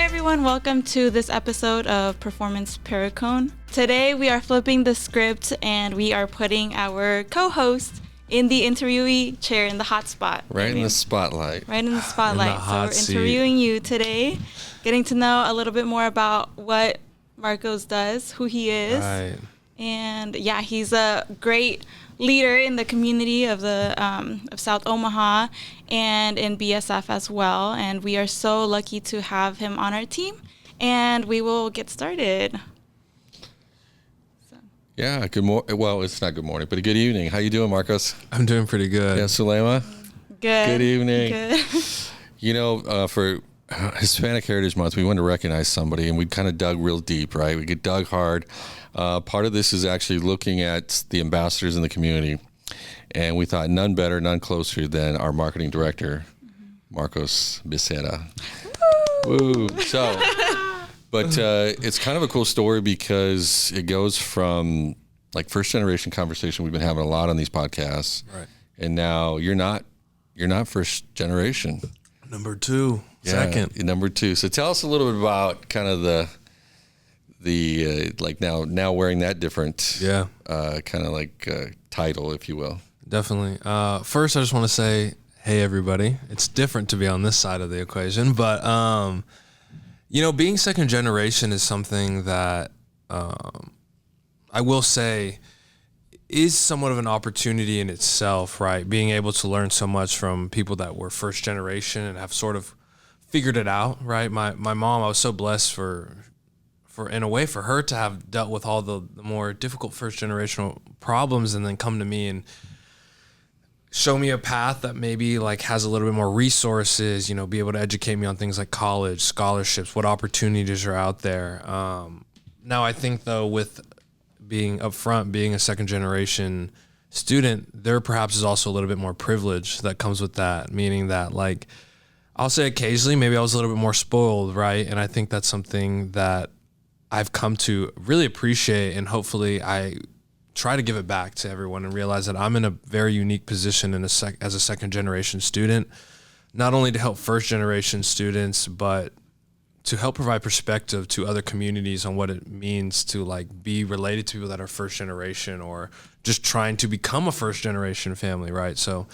everyone, welcome to this episode of Performance Parakone. Today we are flipping the script and we are putting our co-host in the interviewee chair in the hot spot. Right in the spotlight. Right in the spotlight. In the hot so we're interviewing you today, getting to know a little bit more about what Marcos does, who he is. Right. And yeah, he's a great leader in the community of the of South Omaha and in BSF as well. And we are so lucky to have him on our team. And we will get started. Yeah, good morning. Well, it's not good morning, but a good evening. How you doing, Marcos? I'm doing pretty good. Yeah, Sulema? Good. Good evening. Good. You know, for Hispanic Heritage Month, we wanted to recognize somebody, and we kind of dug real deep, right? We get dug hard. Part of this is actually looking at the ambassadors in the community, and we thought none better, none closer than our marketing director, Marcos Becerra. Woo! So, but it's kind of a cool story because it goes from like first generation conversation we've been having a lot on these podcasts, Right. and now you're not first generation. Number two. Second. Number two. So tell us a little bit about kind of the like now wearing that different kind of like title, if you will. Definitely. First, I just want to say, hey, everybody. It's different to be on this side of the equation, but you know, being second generation is something that I will say is somewhat of an opportunity in itself, right? Being able to learn so much from people that were first generation and have sort of figured it out, right? My mom, I was so blessed for in a way for her to have dealt with all the more difficult first generational problems and then come to me and show me a path that maybe like has a little bit more resources, you know, be able to educate me on things like college, scholarships, what opportunities are out there. Now I think though with being upfront, being a second generation student, there perhaps is also a little bit more privilege that comes with that, meaning that like, I'll say occasionally, maybe I was a little bit more spoiled, right? And I think that's something that I've come to really appreciate, and hopefully I try to give it back to everyone and realize that I'm in a very unique position as a second generation student, not only to help first generation students, but to help provide perspective to other communities on what it means to like be related to people that are first generation or just trying to become a first generation family, right? So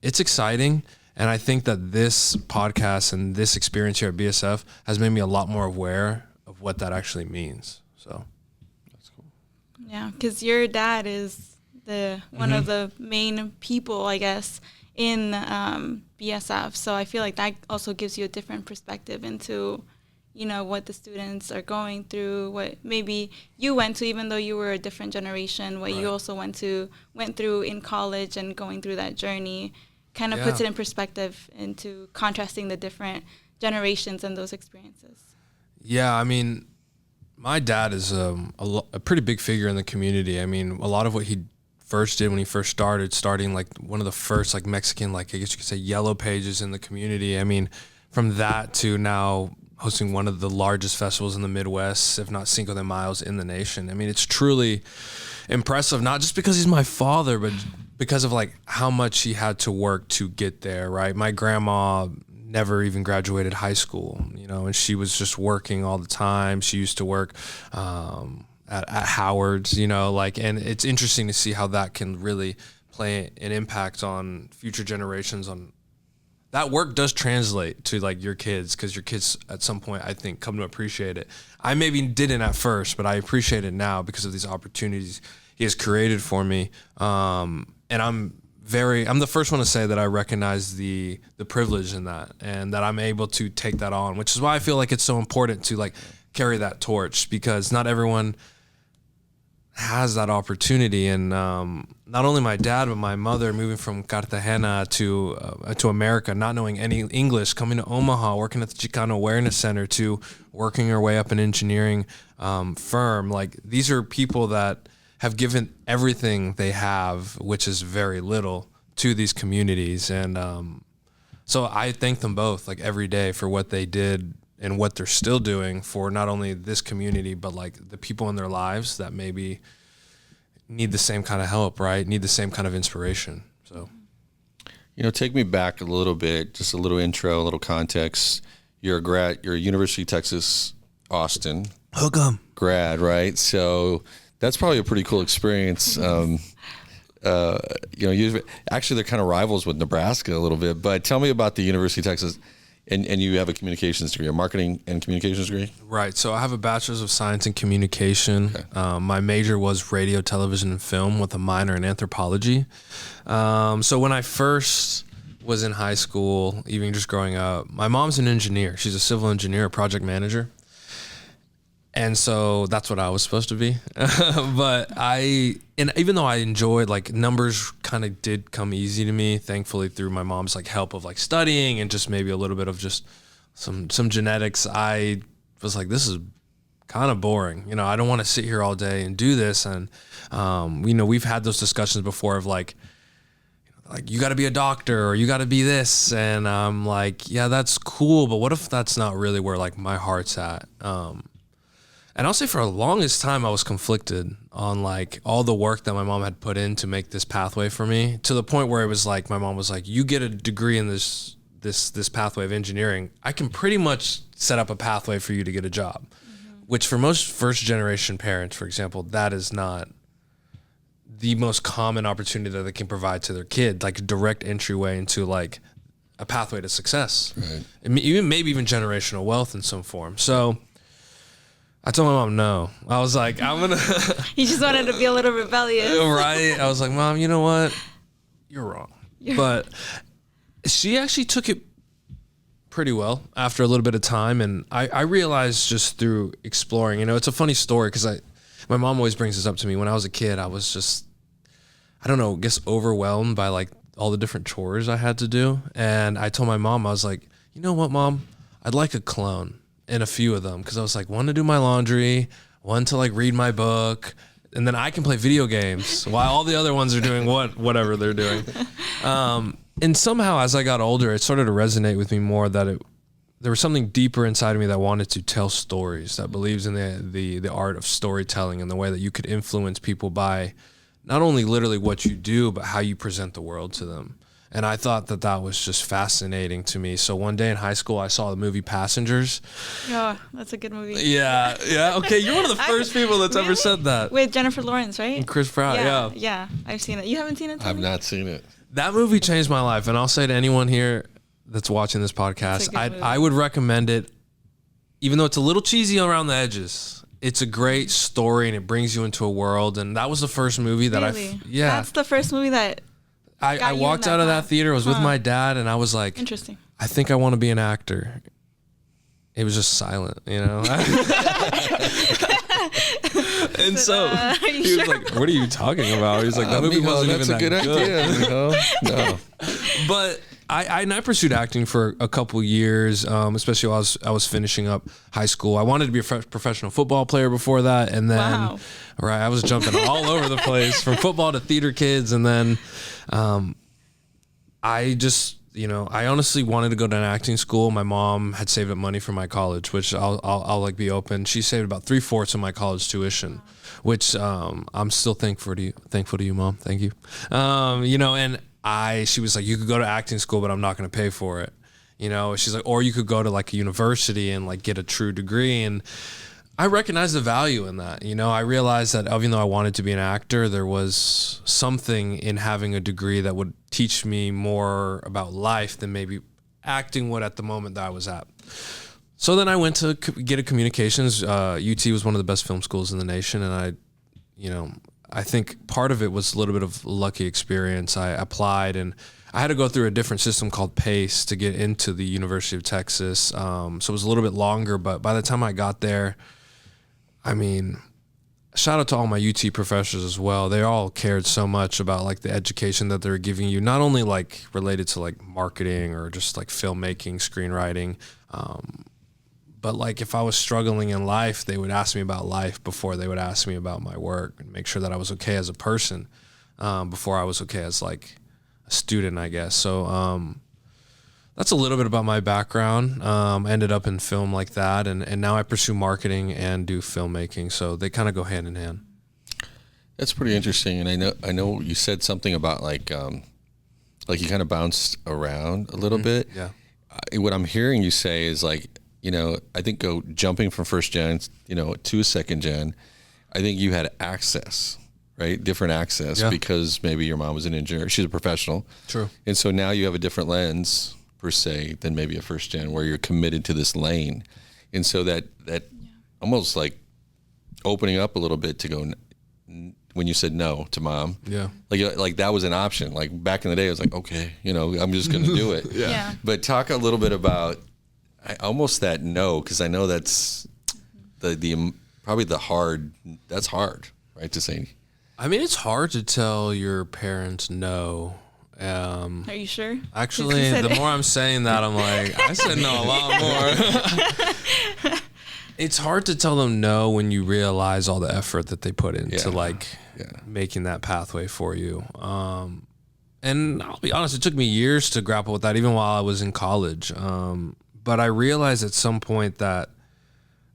it's exciting. And I think that this podcast and this experience here at BSF has made me a lot more aware of what that actually means. So that's cool. Yeah, because your dad is one of the main people, I guess, in BSF. So I feel like that also gives you a different perspective into, you know, what the students are going through, what maybe you went to, even though you were a different generation, what you also went through in college and going through that journey. Kind of puts it in perspective into contrasting the different generations and those experiences. Yeah, I mean, my dad is a pretty big figure in the community. I mean, a lot of what he first did when he first starting like one of the first like Mexican, like I guess you could say yellow pages in the community. I mean, from that to now hosting one of the largest festivals in the Midwest, if not Cinco de Mayo's in the nation. I mean, it's truly impressive, not just because he's my father, but because of like how much he had to work to get there, right? My grandma never even graduated high school, you know, and she was just working all the time. She used to work at Howard's, you know, like, and it's interesting to see how that can really play an impact on future generations. On that work does translate to like your kids, because your kids at some point, I think, come to appreciate it. I maybe didn't at first, but I appreciate it now because of these opportunities he has created for me. And I'm the first one to say that I recognize the privilege in that, and that I'm able to take that on, which is why I feel like it's so important to like carry that torch, because not everyone has that opportunity. And not only my dad, but my mother moving from Cartagena to America, not knowing any English, coming to Omaha, working at the Chicano Awareness Center, to working her way up an engineering firm. Like, these are people that have given everything they have, which is very little, to these communities. And so I thank them both like every day for what they did and what they're still doing for not only this community, but like the people in their lives that maybe need the same kind of help, right? Need the same kind of inspiration. So, you know, take me back a little bit, just a little intro, a little context. You're a University of Texas, Austin Hook 'em. grad, right? So that's probably a pretty cool experience. Actually, they're kind of rivals with Nebraska a little bit. But tell me about the University of Texas, and you have a communications degree, a marketing and communications degree? Right. So I have a bachelor's of science in communication. Okay. My major was radio, television, and film with a minor in anthropology. So when I first was in high school, even just growing up, my mom's an engineer. She's a civil engineer, a project manager. And so that's what I was supposed to be. But even though I enjoyed, like, numbers kind of did come easy to me, thankfully, through my mom's like help of like studying and just maybe a little bit of just some genetics, I was like, this is kind of boring. I don't want to sit here all day and do this. And, we've had those discussions before of like you got to be a doctor or you got to be this. And I'm like, yeah, that's cool. But what if that's not really where like my heart's at? And I'll say for the longest time, I was conflicted on like all the work that my mom had put in to make this pathway for me, to the point where it was like, my mom was like, you get a degree in this pathway of engineering, I can pretty much set up a pathway for you to get a job, which for most first generation parents, for example, that is not the most common opportunity that they can provide to their kid, like a direct entryway into like a pathway to success, right. And maybe even generational wealth in some form. So I told my mom no. I was like, I'm going to... You just wanted to be a little rebellious. Right. I was like, Mom, you know what? You're wrong. But she actually took it pretty well after a little bit of time. And I realized just through exploring, it's a funny story because my mom always brings this up to me. When I was a kid, I was just, I don't know, overwhelmed by like all the different chores I had to do. And I told my mom, I was like, you know what, Mom? I'd like a clone. In a few of them, because I was like, one to do my laundry, one to like read my book, and then I can play video games while all the other ones are doing whatever they're doing. And somehow as I got older, it started to resonate with me more that there was something deeper inside of me that wanted to tell stories, that believes in the art of storytelling and the way that you could influence people by not only literally what you do, but how you present the world to them. And I thought that was just fascinating to me. So one day in high school, I saw the movie Passengers. Yeah, that's a good movie. Yeah. Okay, you're one of the first people that's ever said that. With Jennifer Lawrence, right? And Chris Pratt, yeah. Yeah, I've seen it. You haven't seen it, Tony? I've not seen it. That movie changed my life. And I'll say to anyone here that's watching this podcast, I would recommend it, even though it's a little cheesy around the edges. It's a great story, and it brings you into a world. And that was the first movie that That's the first movie that... I walked out of that theater. I was with my dad, and I was like, interesting. I think I want to be an actor. It was just silent, And so he was like, what are you talking about? He's like, that movie wasn't even that good. That's a good idea. No. But I pursued acting for a couple years, especially while I was finishing up high school. I wanted to be a professional football player before that. And then, I was jumping all over the place from football to theater kids. And then I just, I honestly wanted to go to an acting school. My mom had saved up money for my college, which I'll like be open. She saved about 3/4 of my college tuition, which I'm still thankful to you, Mom. Thank you. And she was like, you could go to acting school, but I'm not going to pay for it. She's like, or you could go to like a university and like get a true degree. And I recognize the value in that. I realized that even though I wanted to be an actor, there was something in having a degree that would teach me more about life than maybe acting would at the moment that I was at. So then I went to get a communications. UT was one of the best film schools in the nation. And I think part of it was a little bit of lucky experience. I applied, and I had to go through a different system called PACE to get into the University of Texas. So it was a little bit longer, but by the time I got there, shout out to all my UT professors as well. They all cared so much about like the education that they were giving you, not only like related to like marketing or just like filmmaking, screenwriting, but like if I was struggling in life, they would ask me about life before they would ask me about my work, and make sure that I was okay as a person before I was okay as like a student, I guess. So that's a little bit about my background. Ended up in film like that, and now I pursue marketing and do filmmaking. So they kind of go hand in hand. That's pretty interesting. And I know you said something about like you kind of bounced around a little bit. Yeah. what I'm hearing you say is like, I think jumping from first gen, to a second gen, I think you had access, right? Different access because maybe your mom was an engineer. She's a professional. True. And so now you have a different lens per se than maybe a first gen where you're committed to this lane. And so that almost like opening up a little bit to go, when you said no to mom, like that was an option. Like back in the day, I was like, okay, I'm just going to do it. Yeah. But talk a little bit about almost that no, because I know that's the probably that's hard, right, to say. I mean, it's hard to tell your parents no. Are you sure? Actually, the more I'm saying that, I'm like, I said no a lot more. It's hard to tell them no when you realize all the effort that they put into making that pathway for you. And I'll be honest, it took me years to grapple with that, even while I was in college. But I realized at some point that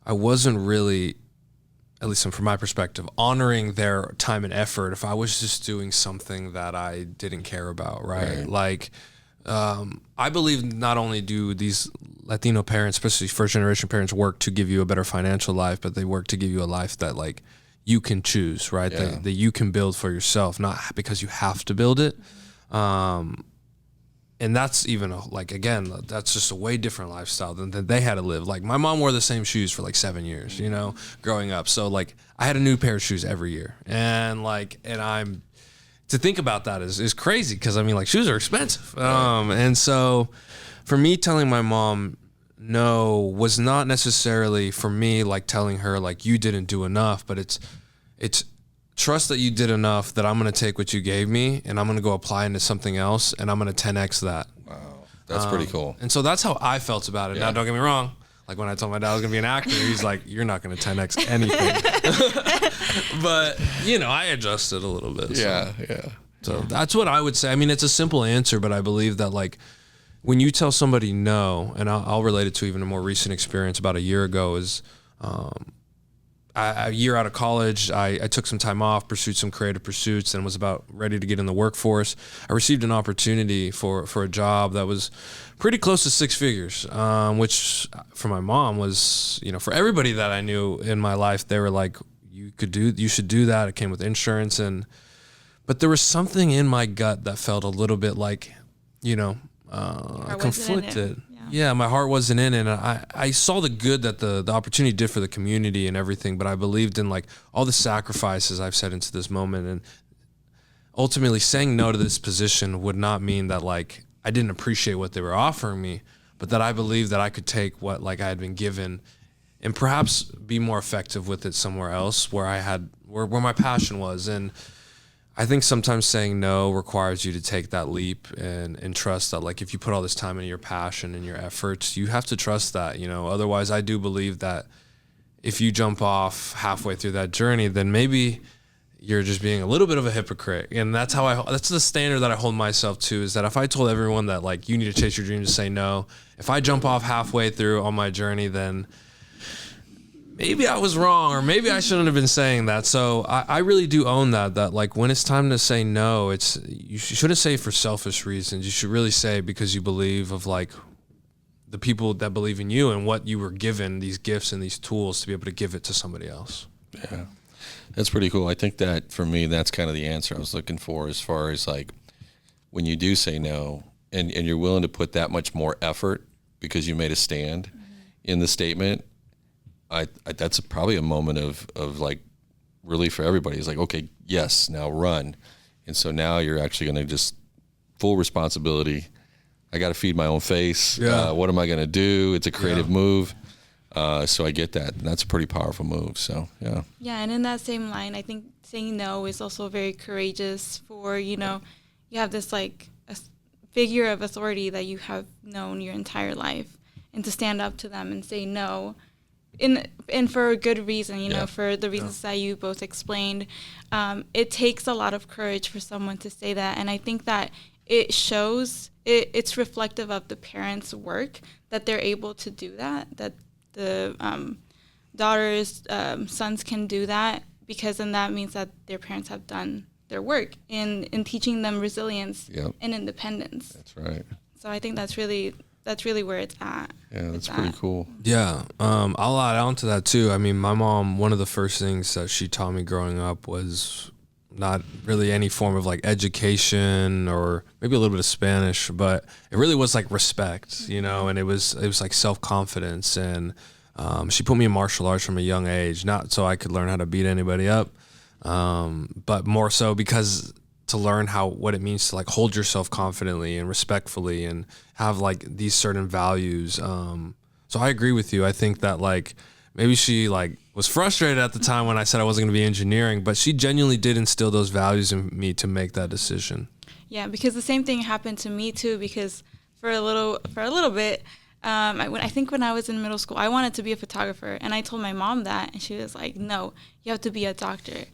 I wasn't really, at least from my perspective, honoring their time and effort if I was just doing something that I didn't care about, right? Like, I believe not only do these Latino parents, especially first generation parents, work to give you a better financial life, but they work to give you a life that like you can choose, right? That you can build for yourself, not because you have to build it. And that's even that's just a way different lifestyle than they had to live. Like my mom wore the same shoes for like 7 years, growing up. So like I had a new pair of shoes every year, and I'm to think about that is crazy because I mean like shoes are expensive. And so for me telling my mom no was not necessarily for me like telling her like you didn't do enough, but it's trust that you did enough that I'm going to take what you gave me and I'm going to go apply into something else and I'm going to 10x that. Wow. That's pretty cool. And so that's how I felt about it. Now don't get me wrong. Like when I told my dad I was going to be an actor, he's like, you're not going to 10x anything. But, I adjusted a little bit. Yeah. So that's what I would say. I mean, it's a simple answer, but I believe that like when you tell somebody no, and I'll relate it to even a more recent experience about a year ago is a year out of college, I took some time off, pursued some creative pursuits, and was about ready to get in the workforce. I received an opportunity for a job that was pretty close to six figures, which for my mom was, for everybody that I knew in my life, they were like, you should do that. It came with insurance, but there was something in my gut that felt a little bit like, conflicted. Yeah, my heart wasn't in it. And I saw the good that the opportunity did for the community and everything, but I believed in like all the sacrifices I've set into this moment. And ultimately saying no to this position would not mean that like I didn't appreciate what they were offering me, but that I believed that I could take what like I had been given and perhaps be more effective with it somewhere else where where my passion was. And I think sometimes saying no requires you to take that leap and trust that like if you put all this time into your passion and your efforts, you have to trust that, otherwise I do believe that if you jump off halfway through that journey, then maybe you're just being a little bit of a hypocrite. And that's that's the standard that I hold myself to, is that if I told everyone that like you need to chase your dream to say no, if I jump off halfway through on my journey, then maybe I was wrong, or maybe I shouldn't have been saying that. So I really do own that like when it's time to say no, you shouldn't say for selfish reasons. You should really say because you believe of like the people that believe in you and what you were given, these gifts and these tools to be able to give it to somebody else. Yeah, that's pretty cool. I think that for me, that's kind of the answer I was looking for, as far as like when you do say no and you're willing to put that much more effort because you made a stand in the statement. I that's probably a moment of like relief for everybody. It's like, okay, yes, now run. And so now you're actually going to just full responsibility. I got to feed my own face. Yeah. What am I going to do? It's a creative move. So I get that. That's a pretty powerful move. So, yeah. Yeah. And in that same line, I think saying no is also very courageous for, you have this like a figure of authority that you have known your entire life, and to stand up to them and say no. And for a good reason, for the reasons that you both explained. It takes a lot of courage for someone to say that. And I think that it shows, it's reflective of the parents' work that they're able to do that the daughters, sons can do that, because then that means that their parents have done their work in teaching them resilience and independence. That's right. So I think that's really that's really where it's at. Yeah, that's pretty cool. Yeah. I'll add on to that too. I mean, my mom, one of the first things that she taught me growing up was not really any form of like education or maybe a little bit of Spanish, but it really was like respect, you know, and it was like self-confidence. And she put me in martial arts from a young age, not so I could learn how to beat anybody up, but more so because to learn what it means to like hold yourself confidently and respectfully and have like these certain values. So I agree with you. I think that like maybe she like was frustrated at the time when I said I wasn't going to be engineering, but she genuinely did instill those values in me to make that decision. Yeah, because the same thing happened to me too, because for a little bit, I think when I was in middle school, I wanted to be a photographer, and I told my mom that, and she was like, no, you have to be a doctor.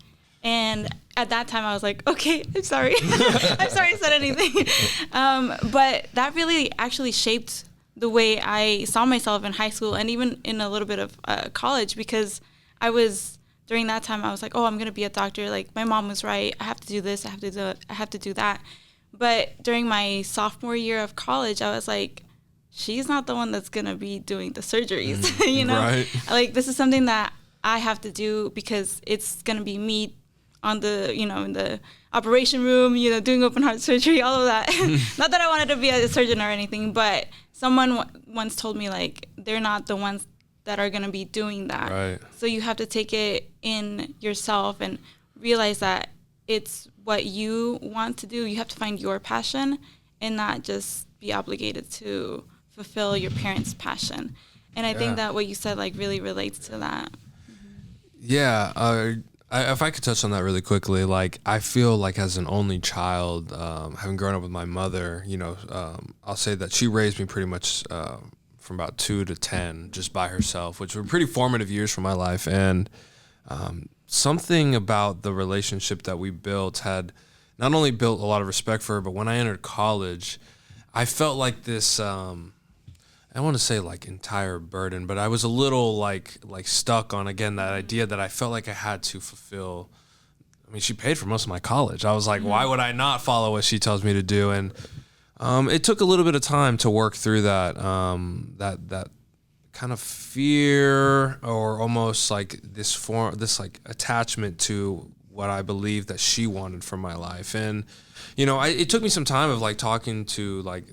And at that time, I was like, okay, I'm sorry. I'm sorry I said anything. But that really actually shaped the way I saw myself in high school and even in a little bit of college, because during that time, I was like, oh, I'm going to be a doctor. Like, my mom was right. I have to do this. I have to do that. But during my sophomore year of college, I was like, she's not the one that's going to be doing the surgeries, you know? Right. Like, this is something that I have to do because it's going to be me on the, you know, in the operation room, you know, doing open heart surgery, all of that. Not that I wanted to be a surgeon or anything, but someone once told me, like, they're not the ones that are going to be doing that. Right. So you have to take it in yourself and realize that it's what you want to do. You have to find your passion and not just be obligated to fulfill your parents' passion. And I think that what you said, like, really relates to that. Yeah. If I could touch on that really quickly, like, I feel like as an only child, having grown up with my mother, you know, I'll say that she raised me pretty much from about 2 to 10 just by herself, which were pretty formative years for my life. And something about the relationship that we built had not only built a lot of respect for her, but when I entered college, I felt like this, I don't want to say like entire burden, but I was a little like stuck on, again, that idea that I felt like I had to fulfill. I mean, she paid for most of my college. I was like, why would I not follow what she tells me to do? And it took a little bit of time to work through that, that kind of fear, or almost like this like attachment to what I believed that she wanted from my life. And, you know, it took me some time of like talking to like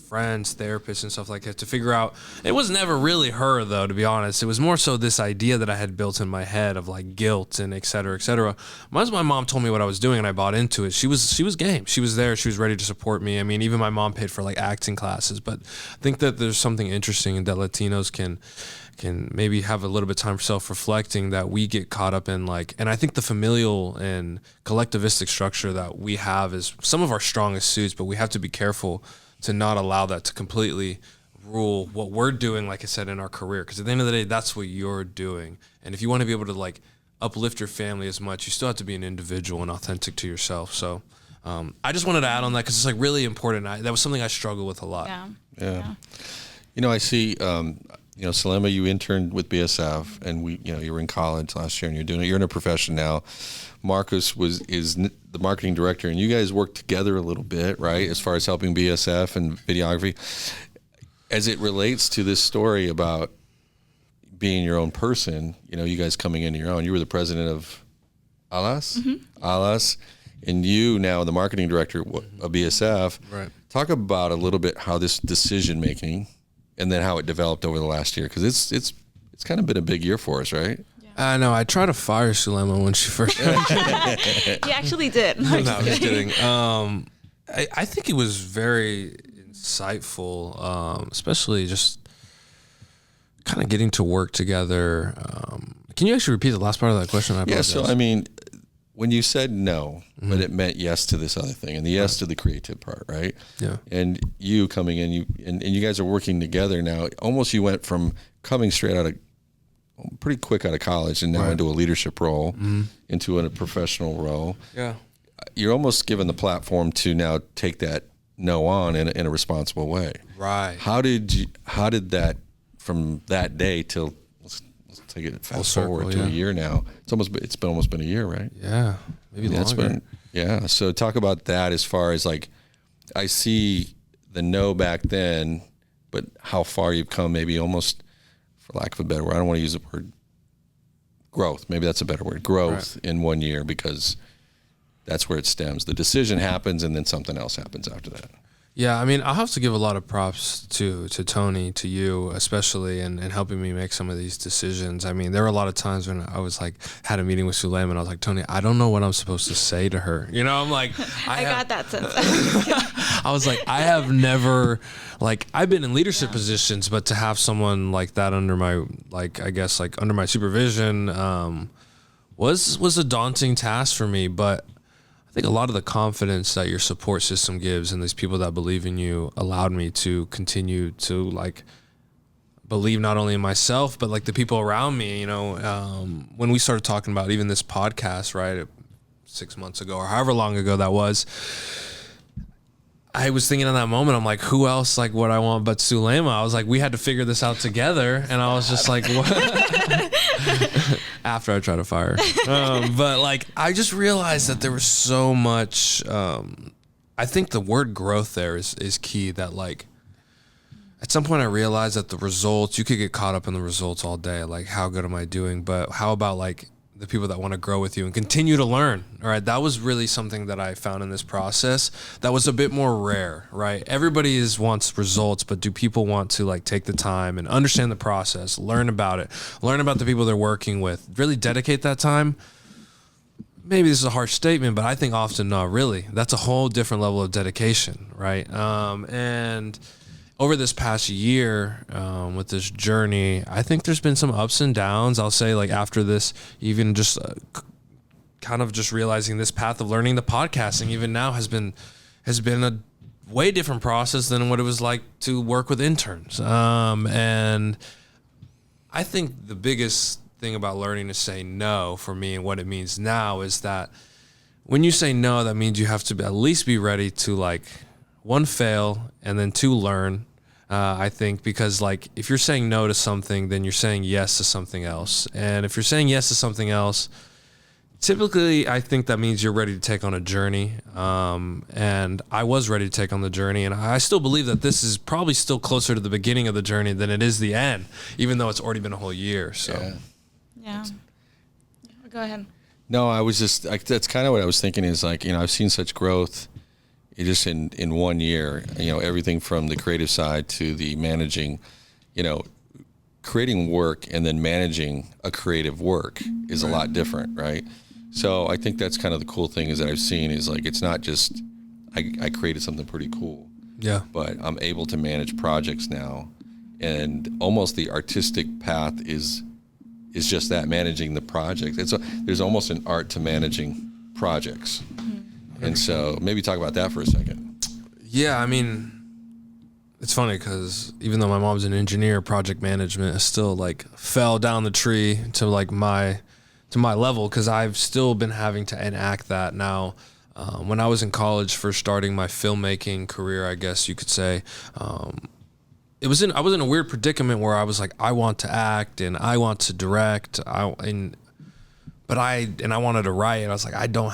friends, therapists, and stuff like that to figure out. It was never really her, though, to be honest. It was more so this idea that I had built in my head of like guilt and et cetera, et cetera. Once my mom told me what I was doing and I bought into it, she was game. She was there. She was ready to support me. I mean, even my mom paid for like acting classes. But I think that there's something interesting in that Latinos can maybe have a little bit of time for self-reflecting that we get caught up in, like, and I think the familial and collectivistic structure that we have is some of our strongest suits, but we have to be careful to not allow that to completely rule what we're doing, like I said, in our career. Because at the end of the day, that's what you're doing. And if you want to be able to like uplift your family as much, you still have to be an individual and authentic to yourself. So I just wanted to add on that because it's like really important. That was something I struggled with a lot. Yeah. You know, I see, you know, Salema, you interned with BSF, and you were in college last year, and you're in a profession now. Marcus is the marketing director, and you guys work together a little bit, right, as far as helping BSF and videography. As it relates to this story about being your own person, you know, you guys coming into your own. You were the president of Alas, and you now the marketing director of BSF. Right. Talk about a little bit how this decision making, and then how it developed over the last year, because it's kind of been a big year for us, right? I know. I tried to fire Sulema when she first started. You actually did. No, I'm just kidding. I think it was very insightful, especially just kind of getting to work together. Can you actually repeat the last part of that question? I apologize. Yeah, so I mean, when you said no, but it meant yes to this other thing, and the yes to the creative part, right? Yeah. And you coming in, and you guys are working together now. Almost you went from coming straight out of pretty quick out of college and now into a leadership role, into a professional role. Yeah. You're almost given the platform to now take that no on in a responsible way. Right. How did that, from that day till let's take it fast forward to a year now? It's almost been a year, right? Yeah. Maybe longer. So talk about that as far as like, I see the no back then, but how far you've come, maybe almost, for lack of a better word, I don't want to use the word growth. Maybe that's a better word, growth in 1 year, because that's where it stems. The decision happens and then something else happens after that. Yeah, I mean, I'll have to give a lot of props to Tony, to you especially, and helping me make some of these decisions. I mean, there were a lot of times when I was like, had a meeting with Sulema, and I was like, Tony, I don't know what I'm supposed to say to her. You know, I'm like, I got that sense. I was like, I have never, like, I've been in leadership positions, but to have someone like that under my, like, I guess, like, under my supervision was a daunting task for me. But I think a lot of the confidence that your support system gives and these people that believe in you allowed me to continue to, like, believe not only in myself, but like the people around me. You know, when we started talking about even this podcast, right, 6 months ago or however long ago that was, I was thinking in that moment, I'm like, who else like what I want but Sulema? I was like, we had to figure this out together. And I was just like, what? After I tried to fire her. But like, I just realized that there was so much, I think the word growth there is key. That like, at some point I realized that the results, you could get caught up in the results all day. Like, how good am I doing? But how about like the people that want to grow with you and continue to learn? All right. That was really something that I found in this process that was a bit more rare, right? Everybody wants results, but do people want to like take the time and understand the process, learn about it, learn about the people they're working with, really dedicate that time? Maybe this is a harsh statement, but I think often not really. That's a whole different level of dedication, right? And over this past year, with this journey, I think there's been some ups and downs. I'll say, like, after this, even just kind of just realizing this path of learning the podcasting even now has been a way different process than what it was like to work with interns. And I think the biggest thing about learning to say no for me and what it means now is that when you say no, that means you have to at least be ready to, like, one, fail, and then two, learn. I think, because like, if you're saying no to something, then you're saying yes to something else. And if you're saying yes to something else, typically I think that means you're ready to take on a journey. And I was ready to take on the journey, and I still believe that this is probably still closer to the beginning of the journey than it is the end, even though it's already been a whole year. So yeah. Go ahead. No, I was just, that's kind of what I was thinking is, like, you know, I've seen such growth just in 1 year, you know, everything from the creative side to the managing, you know, creating work and then managing a creative work is a lot different, right? So I think that's kind of the cool thing is that I've seen is, like, it's not just, I created something pretty cool. Yeah. But I'm able to manage projects now, and almost the artistic path is just that, managing the project. There's almost an art to managing projects. And so maybe talk about that for a second. Yeah, I mean, it's funny because even though my mom's an engineer, project management is still like fell down the tree to like my level, because I've still been having to enact that now. When I was in college, first starting my filmmaking career, I guess you could say, I was in a weird predicament where I was like, I want to act and I want to direct, but I wanted to write, and I was like, I didn't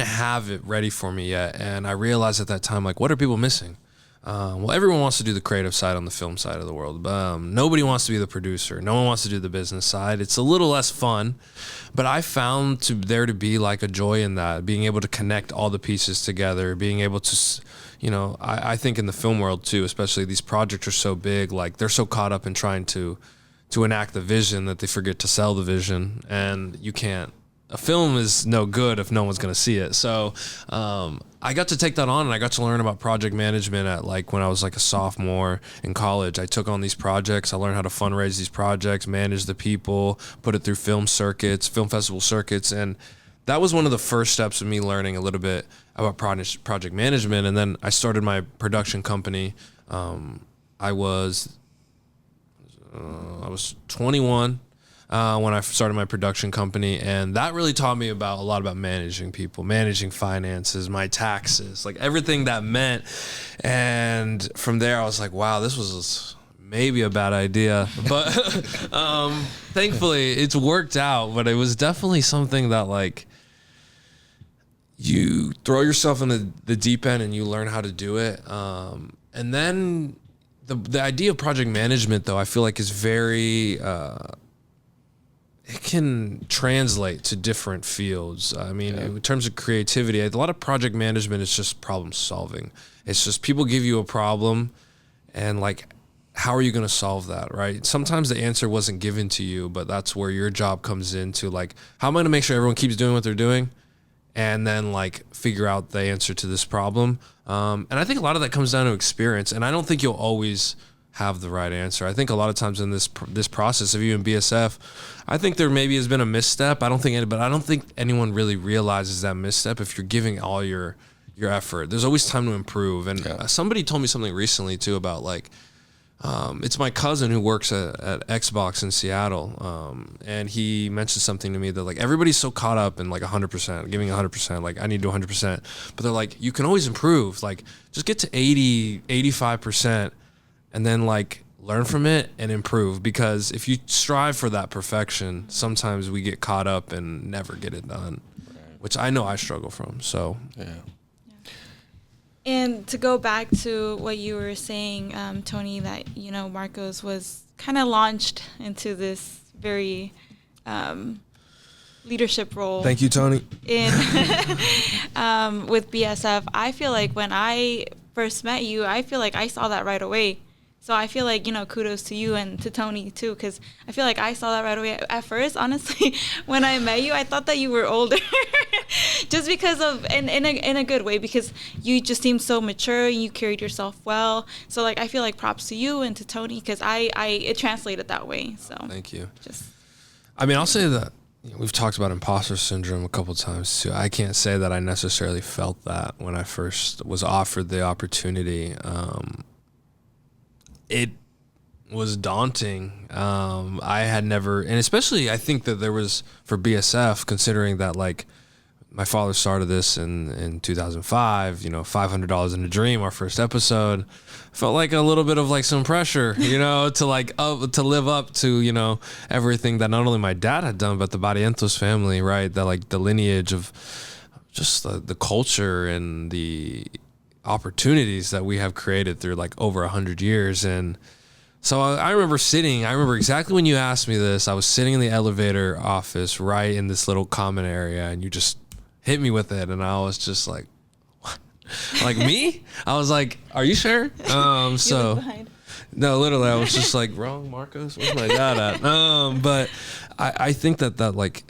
have it ready for me yet. And I realized at that time, like, what are people missing? Well, everyone wants to do the creative side on the film side of the world. Nobody wants to be the producer. No one wants to do the business side. It's a little less fun, but I found there to be like a joy in that, being able to connect all the pieces together, being able to, you know, I think in the film world too, especially, these projects are so big, like they're so caught up in trying to enact the vision that they forget to sell the vision. And you can't, a film is no good if no one's going to see it. So I got to take that on, and I got to learn about project management at, like, when I was like a sophomore in college. I took on these projects. I learned how to fundraise these projects, manage the people, put it through film festival circuits. And that was one of the first steps of me learning a little bit about project management. And then I started my production company. I was 21 when I started my production company, and that really taught me a lot about managing people, managing finances, my taxes, like everything that meant. And from there I was like, wow, this was maybe a bad idea, but thankfully it's worked out. But it was definitely something that, like, you throw yourself in the deep end and you learn how to do it, and then the idea of project management, though, I feel like is very, it can translate to different fields. I mean, in terms of creativity, a lot of project management is just problem solving. It's just people give you a problem and like, how are you going to solve that, right? Sometimes the answer wasn't given to you, but that's where your job comes into, like, how am I going to make sure everyone keeps doing what they're doing? And then like figure out the answer to this problem. And I think a lot of that comes down to experience. And I don't think you'll always have the right answer. I think a lot of times in this process of you in BSF, I think there maybe has been a misstep. I don't think anyone really realizes that misstep if you're giving all your effort. There's always time to improve. And somebody told me something recently too about like, it's my cousin who works at Xbox in Seattle. And he mentioned something to me that like everybody's so caught up in like 100%, giving 100%, like I need to do 100%, but they're like, you can always improve. Like just get to 80, 85% and then like learn from it and improve. Because if you strive for that perfection, sometimes we get caught up and never get it done, which I know I struggle from. So, yeah. And to go back to what you were saying, Tony, that, you know, Marcos was kind of launched into this very leadership role. Thank you, Tony. In with BSF, I feel like when I first met you, I feel like I saw that right away. So I feel like, you know, kudos to you and to Tony too, because I feel like I saw that right away. At first, honestly, when I met you, I thought that you were older, just because of in a good way, because you just seemed so mature and you carried yourself well. So like I feel like props to you and to Tony, because it translated that way. So thank you. I mean, I'll say that we've talked about imposter syndrome a couple of times too. I can't say that I necessarily felt that when I first was offered the opportunity. It was daunting. I had never, and especially I think that there was for BSF, considering that like my father started this in 2005, you know, $500 in a Dream, our first episode, felt like a little bit of like some pressure, you know, to like to live up to, you know, everything that not only my dad had done, but the Barrientos family, right? That like the lineage of just the culture and the opportunities that we have created through like over 100 years. And so I remember exactly when you asked me this, I was sitting in the elevator office right in this little common area, and you just hit me with it. And I was just like, what? Like me? I was like, are you sure? So no, literally I was just like, wrong, Marcos, where's my dad at? But I think that like,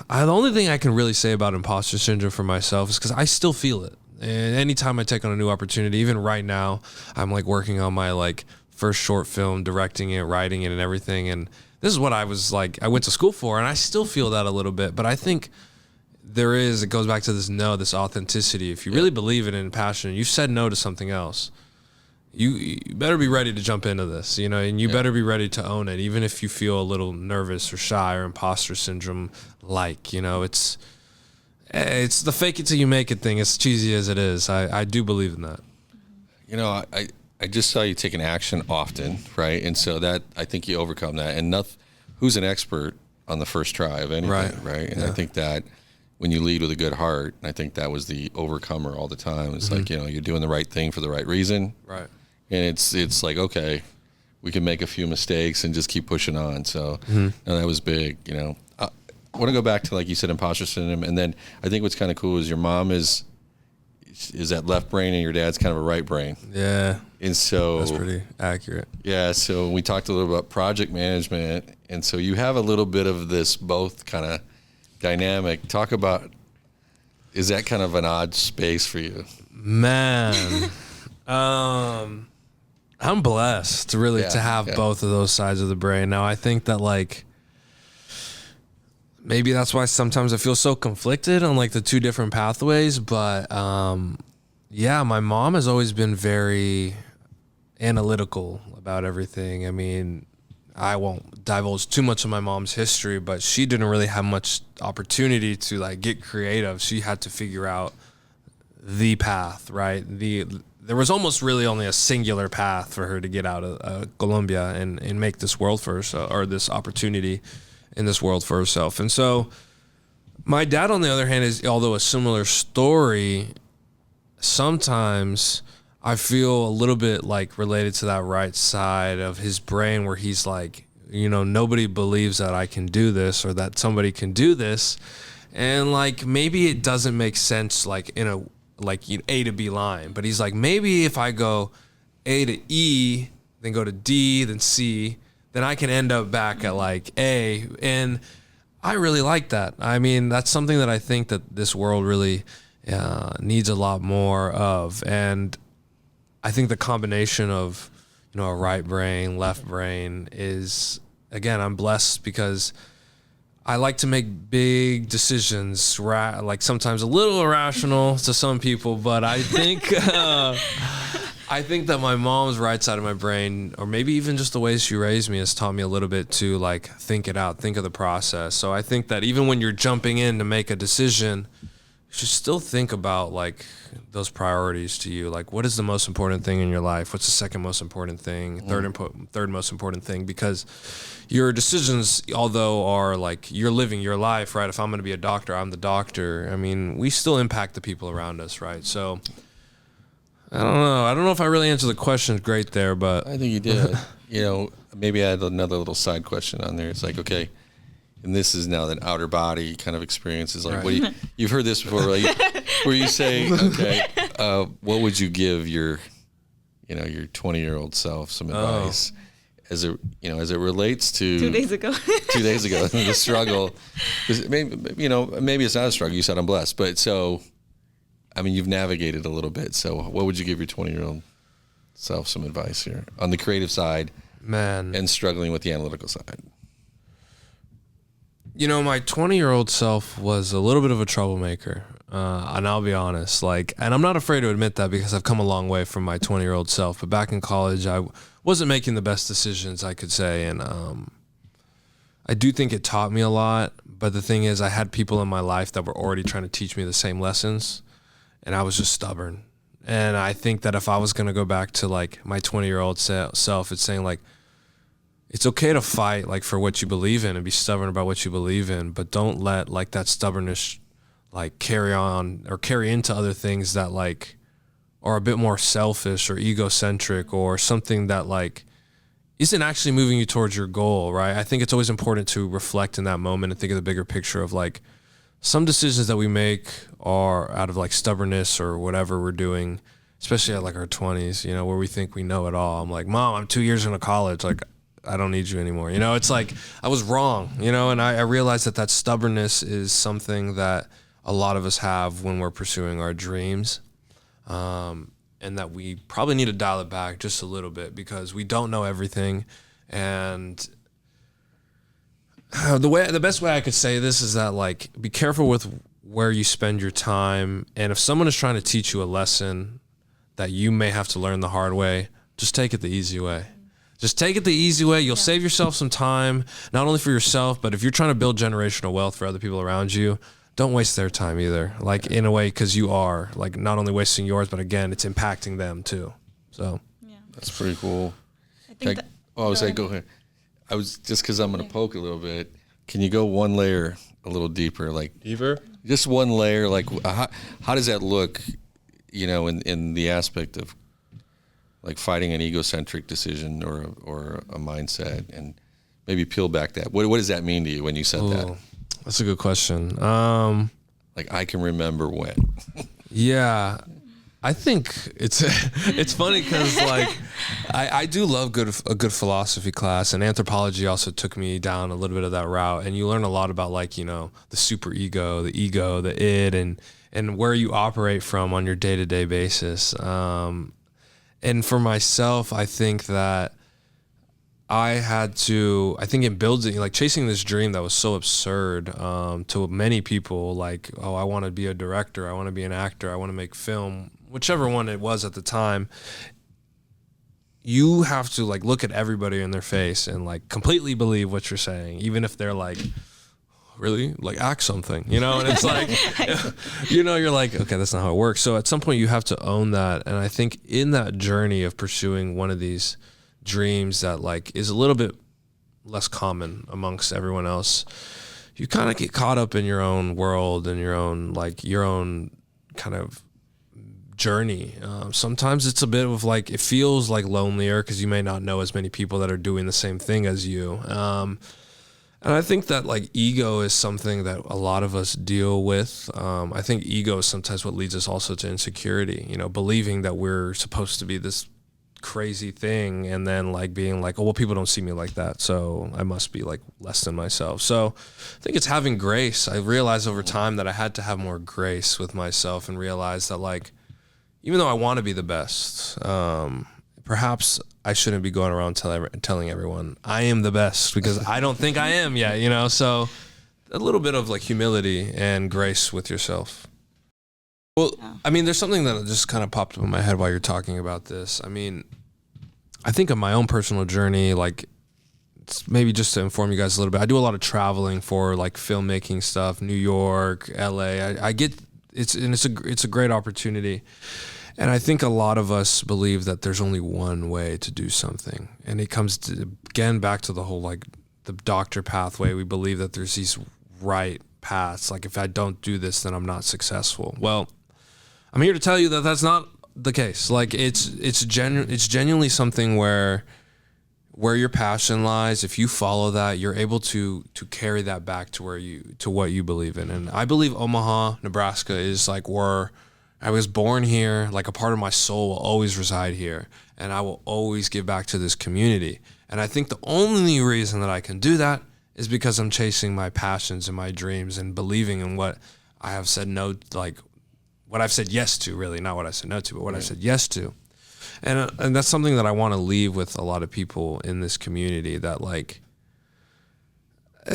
the only thing I can really say about imposter syndrome for myself is because I still feel it. And anytime I take on a new opportunity, even right now, I'm like working on my like first short film, directing it, writing it and everything. And this is what I was like, I went to school for, and I still feel that a little bit. But I think it goes back to this authenticity. If you really believe in it and passion, you've said no to something else, you better be ready to jump into this, you know, and you better be ready to own it. Even if you feel a little nervous or shy or imposter syndrome, like, you know, it's the fake it till you make it thing, as cheesy as it is. I do believe in that. You know, I just saw you taking action often, right? And so that, I think you overcome that. And who's an expert on the first try of anything, right? And I think that when you lead with a good heart, I think that was the overcomer all the time. It's like, you know, you're doing the right thing for the right reason. Right. And it's like, okay, we can make a few mistakes and just keep pushing on. So no, that was big, you know. I want to go back to, like you said, imposter syndrome, and then I think what's kind of cool is your mom is that left brain and your dad's kind of a right brain. Yeah. And so that's pretty accurate. Yeah. So we talked a little about project management, and so you have a little bit of this both kind of dynamic. Talk about, is that kind of an odd space for you? Man, I'm blessed to have both of those sides of the brain. Now I think that like, maybe that's why sometimes I feel so conflicted on like the two different pathways. But yeah, my mom has always been very analytical about everything. I mean, I won't divulge too much of my mom's history, but she didn't really have much opportunity to like get creative. She had to figure out the path, right? There was almost really only a singular path for her to get out of Colombia and make this world for herself, or this opportunity in this world for herself. And so my dad, on the other hand, is, although a similar story, sometimes I feel a little bit like related to that right side of his brain where he's like, you know, nobody believes that I can do this or that somebody can do this. And like, maybe it doesn't make sense like in a, like, you know, A to B line, but he's like, maybe if I go A to E, then go to D, then C, then I can end up back at like A. And I really like that. I mean, that's something that I think that this world really needs a lot more of. And I think the combination of, you know, a right brain, left brain is, again, I'm blessed because I like to make big decisions, like sometimes a little irrational to some people, but I think I think that my mom's right side of my brain, or maybe even just the way she raised me, has taught me a little bit to like think it out, think of the process. So I think that even when you're jumping in to make a decision, you should still think about like those priorities to you. Like, what is the most important thing in your life? What's the second most important thing? Third most important thing? Because your decisions, although are like you're living your life, right? If I'm going to be a doctor, I'm the doctor. I mean, we still impact the people around us, right? So I don't know. I don't know if I really answered the question great there, but I think you did. You know, maybe I had another little side question on there. It's like, okay, and this is now that outer body kind of experience is like, Right. what do you've heard this before, right? Where you say, okay, what would you give your, you know, your 20-year-old self some advice as it, you know, as it relates to 2 days ago. 2 days ago, the struggle, 'cause maybe, you know, maybe it's not a struggle. You said I'm blessed, but so, I mean, you've navigated a little bit. So what would you give your 20-year-old self some advice here on the creative side, man, and struggling with the analytical side? you know, my 20-year-old self was a little bit of a troublemaker. And I'll be honest, like, and I'm not afraid to admit that because I've come a long way from my 20-year-old self. But back in college, I wasn't making the best decisions, I could say. And I do think it taught me a lot. But the thing is, I had people in my life that were already trying to teach me the same lessons. And I was just stubborn. And I think that if I was going to go back to like my 20-year-old self, it's saying like, it's okay to fight like for what you believe in and be stubborn about what you believe in, but don't let like that stubbornness like carry on or carry into other things that like are a bit more selfish or egocentric or something that like isn't actually moving you towards your goal, right? I think it's always important to reflect in that moment and think of the bigger picture of like some decisions that we make are out of like stubbornness or whatever we're doing, especially at like our 20s, you know, where we think we know it all. I'm like, Mom, I'm 2 years into college. Like, I don't need you anymore. You know, it's like I was wrong, you know, and I realized that that stubbornness is something that a lot of us have when we're pursuing our dreams. And that we probably need to dial it back just a little bit because we don't know everything. And the best way I could say this is that like, be careful with where you spend your time. And if someone is trying to teach you a lesson that you may have to learn the hard way, just take it the easy way. Just take it the easy way. You'll save yourself some time, not only for yourself, but if you're trying to build generational wealth for other people around you, don't waste their time either. Like in a way, because you are like not only wasting yours, but again, it's impacting them too. So That's pretty cool. I think I was like, go ahead. I was just because I'm going to poke a little bit. Can you go one layer a little deeper? Like deeper? Just one layer. Like how does that look, you know, in the aspect of like fighting an egocentric decision or a mindset, and maybe peel back that. What does that mean to you when you said that? That's a good question. Like I can remember when. Yeah, I think it's funny because like I do love a good philosophy class, and anthropology also took me down a little bit of that route, and you learn a lot about like, you know, the super ego, the id, and where you operate from on your day-to-day basis. And for myself, I think that I think in building, like chasing this dream that was so absurd to many people, like, oh, I want to be a director, I want to be an actor, I want to make film, whichever one it was at the time, you have to like look at everybody in their face and like completely believe what you're saying, even if they're like, really? Like act something, you know? And it's like, you know, you're like, okay, that's not how it works. So at some point you have to own that. And I think in that journey of pursuing one of these dreams that like is a little bit less common amongst everyone else, you kind of get caught up in your own world and your own kind of journey. Sometimes it's a bit of like, it feels like lonelier because you may not know as many people that are doing the same thing as you. And I think that like ego is something that a lot of us deal with. I think ego is sometimes what leads us also to insecurity, believing that we're supposed to be this crazy thing, and then like being like, oh, well, people don't see me like that, so I must be like less than myself. So I think it's having grace. I realized over time that I had to have more grace with myself, and realize that like, even though I want to be the best, perhaps I shouldn't be going around telling everyone I am the best, because I don't think I am yet, so a little bit of like humility and grace with yourself. Well, I mean, there's something that just kind of popped up in my head while you're talking about this. I mean, I think of my own personal journey, like maybe just to inform you guys a little bit, I do a lot of traveling for like filmmaking stuff, New York, LA. I get it's a great opportunity. And I think a lot of us believe that there's only one way to do something. And it comes to, again, back to the whole like the doctor pathway. We believe that there's these right paths. Like if I don't do this, then I'm not successful. Well, I'm here to tell you that that's not the case. Like it's genuinely something where your passion lies. If you follow that, you're able to carry that back to what you believe in. And I believe Omaha, Nebraska is like where I was born here. Like a part of my soul will always reside here, and I will always give back to this community. And I think the only reason that I can do that is because I'm chasing my passions and my dreams and believing in what I have said what I've said yes to, really, not what I said no to, but what I said yes to. And that's something that I want to leave with a lot of people in this community, that like,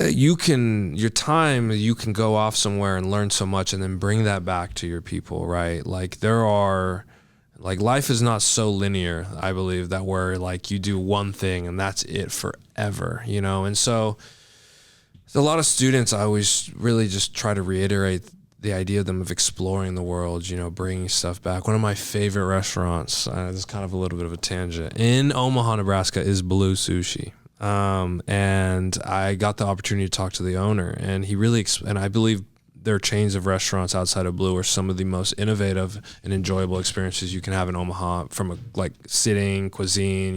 you can go off somewhere and learn so much and then bring that back to your people, right? Like life is not so linear, I believe, that where like you do one thing and that's it forever, And so a lot of students, I always really just try to reiterate the idea of them of exploring the world, bringing stuff back. One of my favorite restaurants, this is kind of a little bit of a tangent, in Omaha, Nebraska, is Blue Sushi. And I got the opportunity to talk to the owner, and he really, and I believe their chains of restaurants outside of Blue are some of the most innovative and enjoyable experiences you can have in Omaha, from like sitting, cuisine,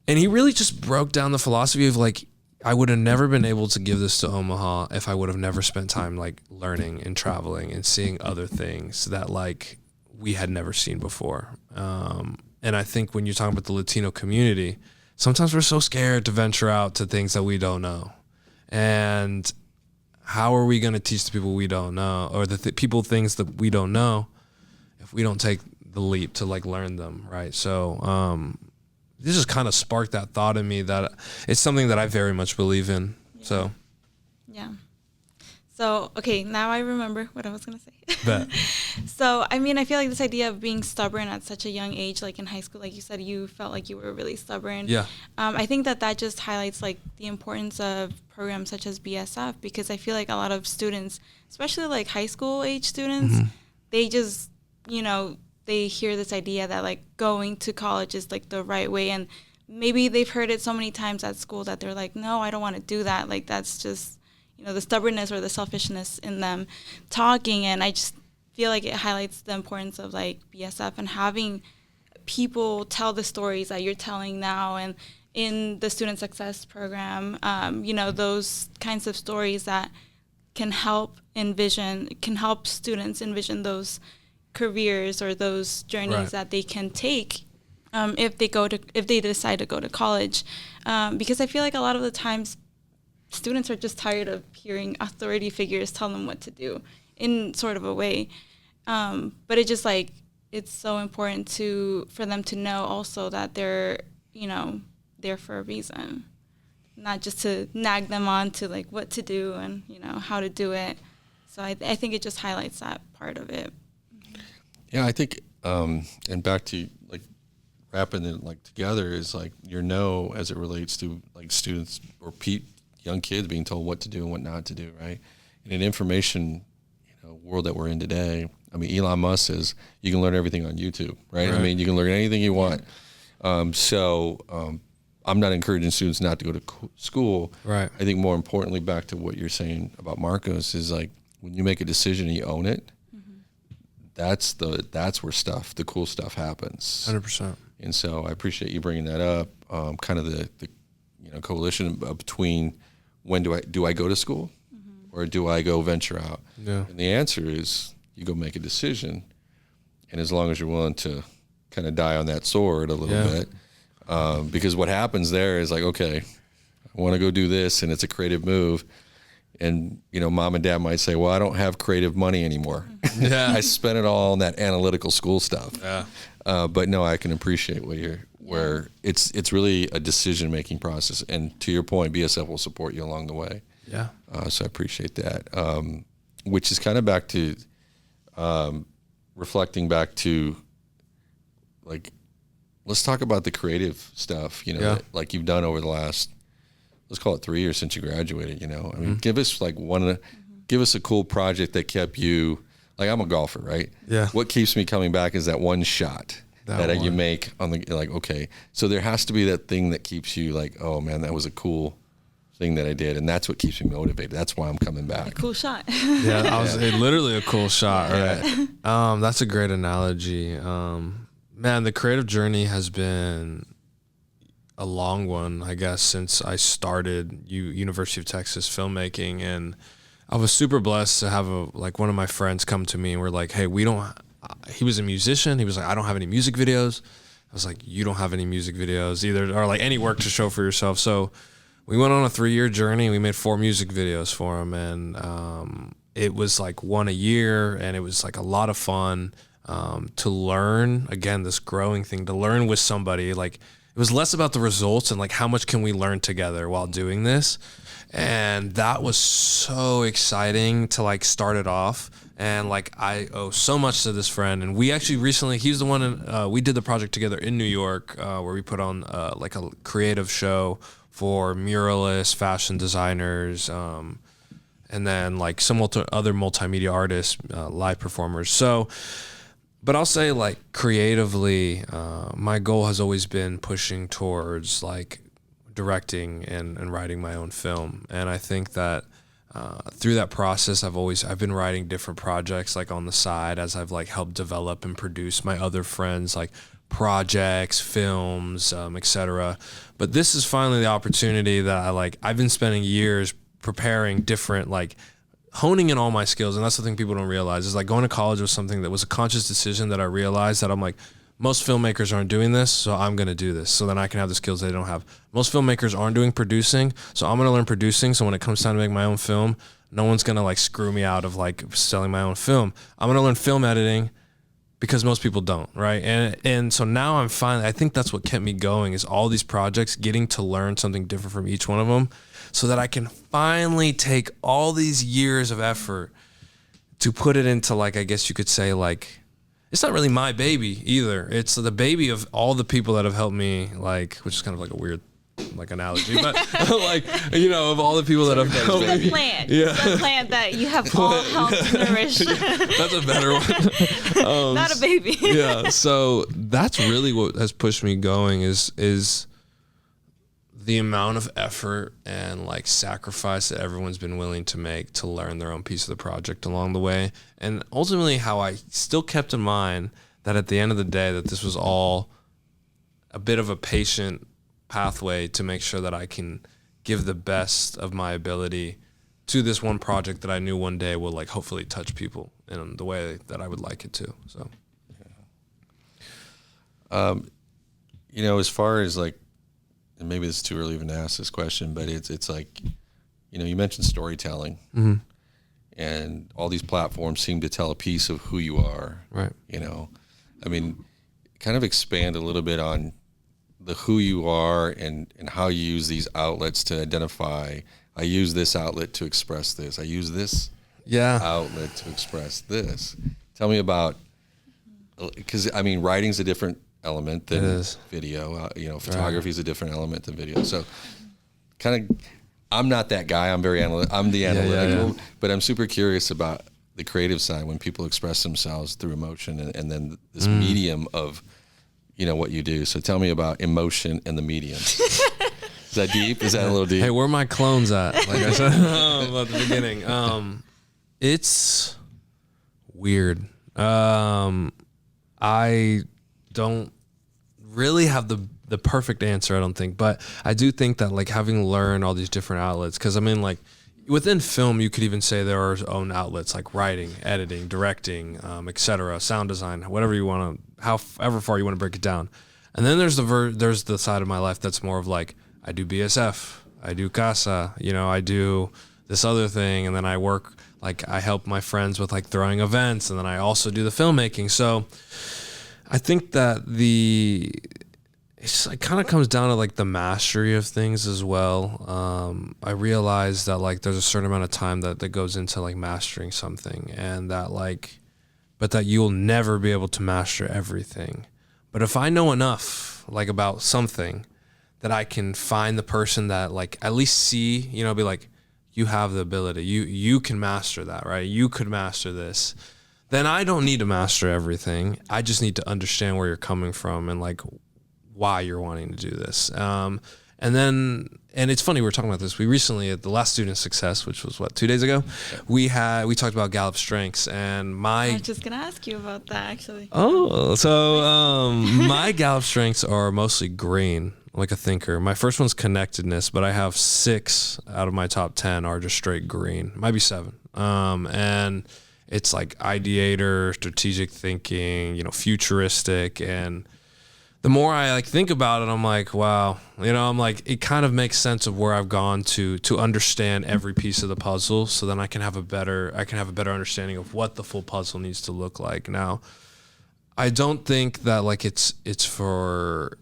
And he really just broke down the philosophy of like, I would have never been able to give this to Omaha if I would have never spent time like learning and traveling and seeing other things that like we had never seen before. And I think when you're talking about the Latino community, sometimes we're so scared to venture out to things that we don't know. And how are we going to teach the people we don't know, or the people things that we don't know, if we don't take the leap to like learn them, right? So this just kind of sparked that thought in me that it's something that I very much believe in. Yeah. So, okay, now I remember what I was going to say. Bet. So, I mean, I feel like this idea of being stubborn at such a young age, like in high school, like you said, you felt like you were really stubborn. Yeah. I think that just highlights like the importance of programs such as BSF, because I feel like a lot of students, especially like high school age students, they just, they hear this idea that like going to college is like the right way, and maybe they've heard it so many times at school that they're like, no, I don't want to do that. Like that's just, the stubbornness or the selfishness in them talking. And I just feel like it highlights the importance of like BSF and having people tell the stories that you're telling now, and in the student success program, those kinds of stories that can help students envision those careers or those journeys that they can take if they decide to go to college, because I feel like a lot of the times students are just tired of hearing authority figures tell them what to do in sort of a way, but it just like it's so important for them to know also that they're there for a reason, not just to nag them on to like what to do and how to do it. So I think it just highlights that part of it. Yeah, I think, and back to like wrapping it like together is like as it relates to like students or young kids being told what to do and what not to do, right? In an information world that we're in today, I mean, Elon Musk says you can learn everything on YouTube, right? I mean, you can learn anything you want. So I'm not encouraging students not to go to school. Right. I think more importantly, back to what you're saying about Marcos, is like when you make a decision and you own it, that's where the cool stuff happens. 100%. And so I appreciate you bringing that up. Kind of the coalition between when do I go to school or do I go venture out? Yeah. And the answer is you go make a decision, and as long as you're willing to kind of die on that sword a little bit, because what happens there is like, okay, I want to go do this, and it's a creative move. And, mom and dad might say, well, I don't have creative money anymore. Yeah. I spent it all on that analytical school stuff. Yeah. But no, I can appreciate where it's really a decision-making process. And to your point, BSF will support you along the way. Yeah. So I appreciate that. Which is kind of back to, reflecting back to, like, let's talk about the creative stuff, that, like you've done over the last, let's call it 3 years since you graduated, I mean, give us give us a cool project that kept you, like, I'm a golfer, right? Yeah. What keeps me coming back is that one shot that you make on the, like, okay. So there has to be that thing that keeps you like, oh man, that was a cool thing that I did. And that's what keeps me motivated. That's why I'm coming back. A cool shot. Yeah. Literally a cool shot. Right. That's a great analogy. Man, the creative journey has been a long one, I guess, since I started University of Texas filmmaking. And I was super blessed to have one of my friends come to me and we're like, hey, he was a musician. He was like, I don't have any music videos. I was like, you don't have any music videos either, or like any work to show for yourself. So we went on a 3-year journey. We made 4 music videos for him. And it was like one a year, and it was like a lot of fun to learn, again, this growing thing, to learn with somebody. Like, it was less about the results and like how much can we learn together while doing this. And that was so exciting to like start it off. And like, I owe so much to this friend. And we actually recently, he's the one, we did the project together in New York, where we put on like a creative show for muralists, fashion designers, and then like some other multimedia artists, live performers. So, but I'll say, like, creatively, my goal has always been pushing towards like directing and writing my own film. And I think that through that process, I've been writing different projects like on the side as I've like helped develop and produce my other friends like projects, films, etc. But this is finally the opportunity that I've been spending years preparing different, like, honing in all my skills. And that's the thing people don't realize, is like going to college was something that was a conscious decision that I realized that I'm like, most filmmakers aren't doing this, so I'm going to do this so then I can have the skills they don't have. Most filmmakers aren't doing producing, so I'm going to learn producing, so when it comes time to make my own film, no one's going to like screw me out of like selling my own film. I'm going to learn film editing because most people don't, right? And so now I think that's what kept me going, is all these projects, getting to learn something different from each one of them, so that I can finally take all these years of effort to put it into, like, I guess you could say, like, it's not really my baby either. It's the baby of all the people that have helped me, like, which is kind of like a weird, like, analogy, but like, of all the people that have helped me. The plant. Yeah. The plant that you have all helped nourish. That's a better one. Not a baby. Yeah. So that's really what has pushed me going is the amount of effort and like sacrifice that everyone's been willing to make to learn their own piece of the project along the way. And ultimately how I still kept in mind that at the end of the day, that this was all a bit of a patient pathway to make sure that I can give the best of my ability to this one project that I knew one day will like hopefully touch people in the way that I would like it to. So, as far as like, and maybe it's too early even to ask this question, but it's like, you mentioned storytelling, and all these platforms seem to tell a piece of who you are. Right. I mean, kind of expand a little bit on the who you are and how you use these outlets to identify. I use this outlet to express this. I use this outlet to express this. Tell me about, because I mean, writing's a different element than video. Photography is a different element than video. So kind of, I'm not that guy. I'm very I'm the analytical, but I'm super curious about the creative side when people express themselves through emotion and then this medium of, what you do. So tell me about emotion and the medium. Is that deep? Is that a little deep? Hey, where are my clones at? Like I said at the beginning. It's weird. I don't really have the perfect answer, I don't think, but I do think that like having learned all these different outlets, because I mean like within film you could even say there are own outlets like writing, editing, directing, etc., sound design, whatever you want to, however far you want to break it down. And then there's the side of my life that's more of like I do BSF, I do casa, you know, I do this other thing, and then I work like I help my friends with like throwing events, and then I also do the filmmaking. So I think that it kind of comes down to like the mastery of things as well. I realize that like there's a certain amount of time that goes into like mastering something, and that like, but that you'll never be able to master everything. But if I know enough like about something that I can find the person that like at least see, you know, be like, you have the ability, you can master that, right? You could master this. Then I don't need to master everything. I just need to understand where you're coming from and like why you're wanting to do this. And it's funny, we were talking about this. We recently, at the last Student Success, which was 2 days ago, we talked about Gallup strengths, and I was just gonna ask you about that actually. Oh, so my Gallup strengths are mostly green, like a thinker. My first one's connectedness, but I have 6 out of my top 10 are just straight green. Might be 7. And it's like ideator, strategic thinking, you know, futuristic, and the more I like think about it, I'm like, wow, you know, I'm like, it kind of makes sense of where I've gone to understand every piece of the puzzle. So then I can have a better understanding of what the full puzzle needs to look like. Now, I don't think that like it's for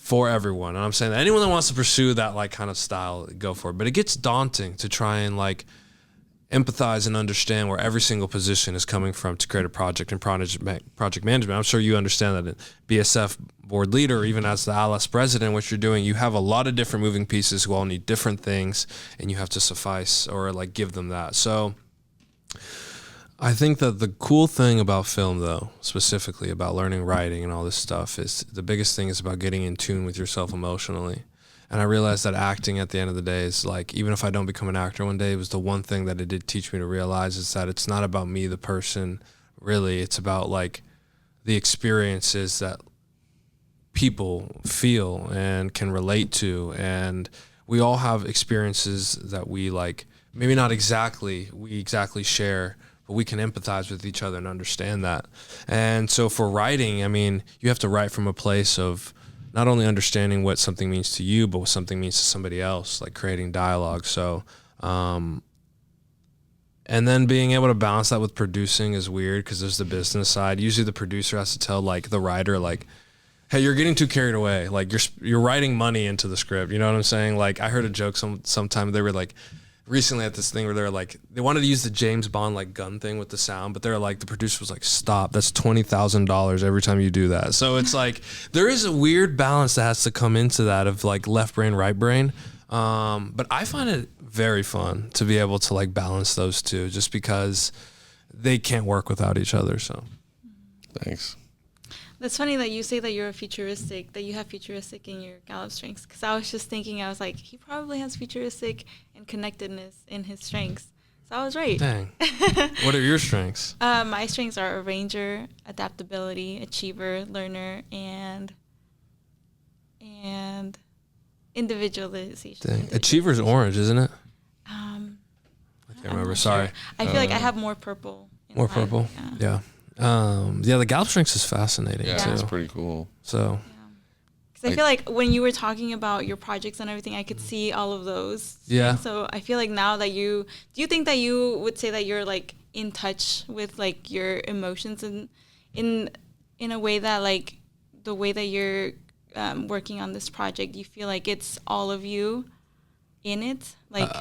everyone. And I'm saying that anyone that wants to pursue that like kind of style, go for it. But it gets daunting to try and like empathize and understand where every single position is coming from to create a project and project management. I'm sure you understand that at BSF board leader, or even as the ALS president, what you're doing, you have a lot of different moving pieces who all need different things, and you have to suffice or like give them that. So I think that the cool thing about film, though, specifically about learning writing and all this stuff, is the biggest thing is about getting in tune with yourself emotionally. And I realized that acting at the end of the day is like, even if I don't become an actor one day, it was the one thing that it did teach me to realize, is that it's not about me, the person, really. It's about like the experiences that people feel and can relate to. And we all have experiences that we like, maybe not exactly share, but we can empathize with each other and understand that. And so for writing, I mean, you have to write from a place of not only understanding what something means to you, but what something means to somebody else, like creating dialogue. So, and then being able to balance that with producing is weird, because there's the business side. Usually the producer has to tell like the writer, like, hey, you're getting too carried away. Like you're writing money into the script. You know what I'm saying? Like I heard a joke sometime, they were like, recently at this thing where they're like, they wanted to use the James Bond like gun thing with the sound, but they're like, the producer was like, stop, that's $20,000 every time you do that. So it's like, there is a weird balance that has to come into that of like left brain, right brain. But I find it very fun to be able to like balance those two, just because they can't work without each other. So Thanks. That's funny that you say that you have futuristic in your Gallup strengths, because I was just thinking, I was like, he probably has futuristic and connectedness in his strengths. So I was right. Dang. What are your strengths? My strengths are arranger, adaptability, achiever, learner, and individualization. Dang. Achiever's orange, isn't it? I can't remember. Sorry. I feel like I have more purple. More purple. Yeah. The Gallup strengths is fascinating too. Yeah, it's pretty cool. So, because I feel like when you were talking about your projects and everything, I could see all of those. Yeah. So I feel like now that do you think that you would say that you're like in touch with like your emotions in a way that like the way that you're working on this project, you feel like it's all of you in it? Like,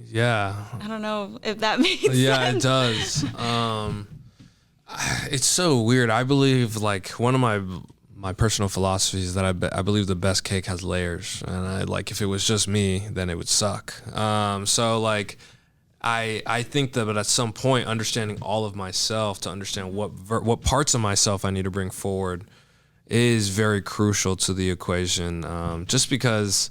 yeah. I don't know if that makes sense. Yeah, it does. It's so weird. I believe like one of my personal philosophies is that I believe the best cake has layers, and if it was just me, then it would suck. So like I think that, but at some point, understanding all of myself to understand what parts of myself I need to bring forward is very crucial to the equation. Just because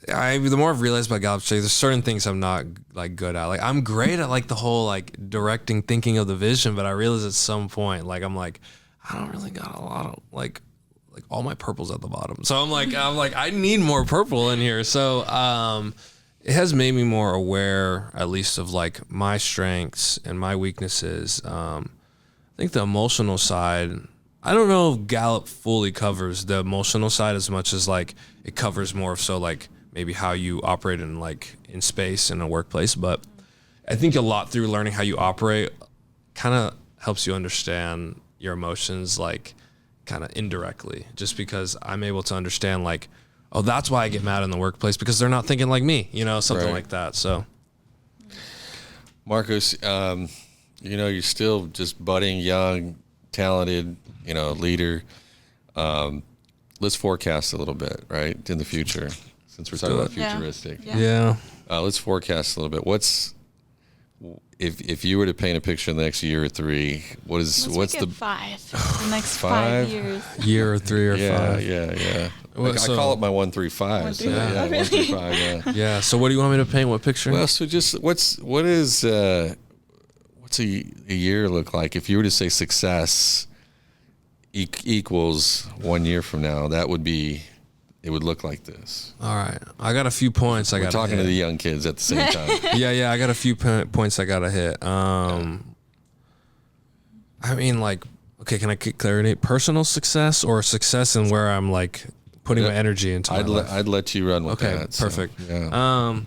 the more I've realized about Gallup studies, there's certain things I'm not like good at. Like I'm great at like the whole like directing, thinking of the vision, but I realize at some point, like I'm like, I don't really got a lot of like all my purple's at the bottom. So I'm like I need more purple in here. So it has made me more aware, at least, of like my strengths and my weaknesses. I think the emotional side, I don't know if Gallup fully covers the emotional side as much as like it covers more so like maybe how you operate in space in a workplace. But I think a lot through learning how you operate kind of helps you understand your emotions like kind of indirectly, just because I'm able to understand like, oh, that's why I get mad in the workplace, because they're not thinking like me, something like that. So Marcos, you're still just budding, young, talented, leader. Let's forecast a little bit, right, in the future, since we're talking about futuristic. Yeah. Let's forecast a little bit. If you were to paint a picture in the next year or three, what's the 5? The next 5 years. Year or 3 or 5. Yeah. Like, I call it my 135. 135. Yeah. Yeah. So what do you want me to paint? What picture? Well, so just what's a year look like? If you were to say success equals 1 year from now, it would look like this. All right. I got a few points. We're talking to the young kids at the same time. Yeah. I got a few points I got to hit. I mean, like, okay, can I clarify personal success or success in where I'm like putting my energy into my life? I'd let you run with that. Okay, perfect. So, yeah.